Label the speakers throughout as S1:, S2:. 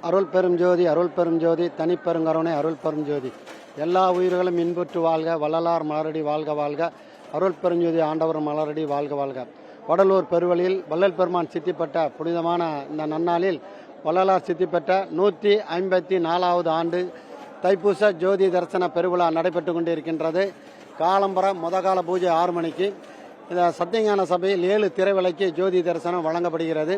S1: அருள் பெரும் ஜோதி அருள் பெரும் ஜோதி தனிப்பெருங்கருணை அருள் பெரும் ஜோதி எல்லா உயிர்களும் இன்புற்று வாழ்க வள்ளலார் மலரடி வாழ்க வாழ்க அருள் பெருஞ்சோதி ஆண்டவர் மலரடி வாழ்க வாழ்க. வடலூர் பெருவழியில் வள்ளல் பெருமான் சித்தி பெற்ற புனிதமான இந்த நன்னாளில் வள்ளலார் சித்தி பெற்ற 154வது ஆண்டு தைப்பூச ஜோதி தரிசன பெருவிழா நடைபெற்று கொண்டிருக்கின்றது. காலம்பர முதகால பூஜை 6 மணிக்கு இந்த சத்தியஞான சபையில் 7 திரைவிலைக்கு ஜோதி தரிசனம் வழங்கப்படுகிறது.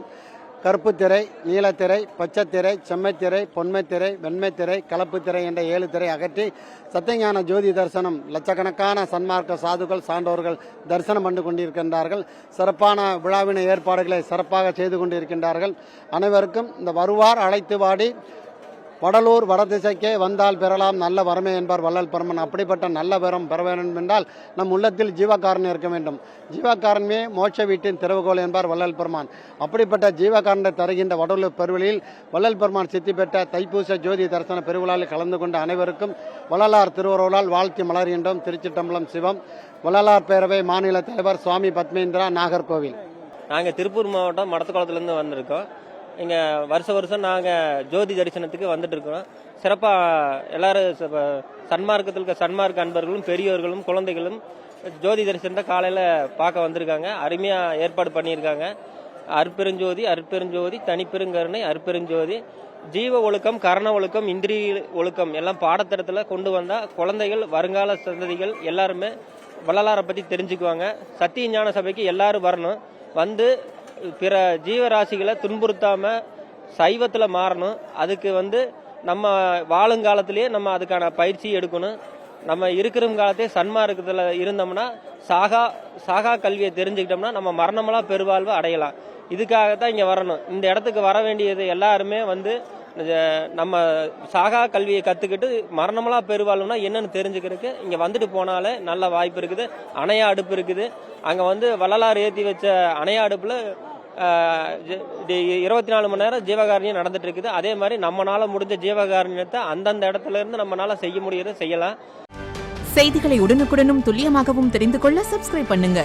S1: கருப்பு திரை, நீலத்திரை, பச்சைத்திரை, செம்மைத்திரை, பொன்மைத்திரை, வெண்மைத்திரை, கலப்பு திரை என்ற 7 திரை அகற்றி சத்தியஞான ஜோதி தரிசனம் லட்சக்கணக்கான சன்மார்க்க சாதுக்கள் சான்றோர்கள் தரிசனம் பண்ணி கொண்டிருக்கின்றார்கள். சிறப்பான விழாவின ஏற்பாடுகளை சிறப்பாக செய்து கொண்டிருக்கின்றார்கள். அனைவருக்கும் இந்த வருவார் அழைத்து வாடி வடலூர் வடதிசைக்கே வந்தால் பெறலாம் நல்ல வரமே என்பார் வள்ளல் பெருமான். அப்படிப்பட்ட நல்ல வரம் பெற வேண்டும் என்றால் நம் உள்ளத்தில் ஜீவகாரன் இருக்க வேண்டும். ஜீவகாரனே மோட்ச வீட்டின் திறவுகோல் என்பார் வள்ளல் பெருமான். அப்படிப்பட்ட ஜீவகாரனை தருகின்ற வடலூர் பெருவெளியில் வள்ளல் பெருமான் சித்தி பெற்ற தைப்பூச ஜோதி தரிசன பெருவிழாவில் கலந்து கொண்ட அனைவருக்கும் வள்ளலார் திருவருளால் வாழ்த்தி மலர்கின்றோம். திருச்சிட்டம்பலம் சிவம். வள்ளலார் பேரவை மாநில தலைவர் சுவாமி பத்மேந்திரா, நாகர்கோவில்.
S2: நாங்கள் திருப்பூர் மாவட்டம் மடத்துக்குளத்துலேருந்து வந்திருக்கோம். இங்கே வருஷம் நாங்கள் ஜோதி தரிசனத்துக்கு வந்துட்டு இருக்கிறோம். சிறப்பாக எல்லாரும் சன்மார்க்கத்தில் சன்மார்க்க அன்பர்களும் பெரியோர்களும் குழந்தைகளும் ஜோதி தரிசனத்தை காலையில் பார்க்க வந்திருக்காங்க. அருமையாக ஏற்பாடு பண்ணியிருக்காங்க. அற்பெருஞ்சோதி அற்பெருஞ்சோதி தனிப்பெருங்கருணை அற்பெருஞ்சோதி ஜீவ ஒழுக்கம், கரண ஒழுக்கம், இந்திரிய ஒழுக்கம் எல்லாம் பாடத்திட்டத்தில் கொண்டு வந்தால் குழந்தைகள், வருங்கால சந்ததிகள் எல்லாருமே வள்ளலாரை பற்றி தெரிஞ்சுக்குவாங்க. சத்திய ஞான சபைக்கு எல்லாரும் வரணும். வந்து பிற ஜீவராசிகளை துன்புறுத்தாம சைவத்துல மாறணும். அதுக்கு நம்ம வாழுங்காலத்திலேயே நம்ம அதுக்கான பயிற்சி எடுக்கணும். நம்ம இருக்கிற காலத்தே சன்மார்க்கத்துல இருந்தோம்னா சாகா கல்வியை தெரிஞ்சுக்கிட்டோம்னா நம்ம மரணமெல்லாம் பெருவாழ்வு அடையலாம். இதுக்காகத்தான் இங்க வரணும். இந்த இடத்துக்கு வர வேண்டியது எல்லாருமே நம்ம சாகா கல்வியை கத்துக்கிட்டு மரணமெல்லாம் பெருவாழ்வுனா என்னன்னு தெரிஞ்சுக்கிறதுக்கு இங்க வந்துட்டு போனாலே நல்ல வாய்ப்பு இருக்குது. அணையா அடுப்பு இருக்குது. அங்க வள்ளலார் ஏற்றி வச்ச அணையா அடுப்புல 24 மணி நேரம் ஜீவகாரணியம் நடந்துட்டு இருக்குது. அதே மாதிரி நம்மளால முடிஞ்ச ஜீவகாரணியத்தை அந்தந்த இடத்துல இருந்து நம்மளால செய்ய முடியறத செய்யலாம்.
S3: செய்திகளை உடனுக்குடனும் துல்லியமாகவும் தெரிந்து கொள்ள சப்ஸ்கிரைப் பண்ணுங்க.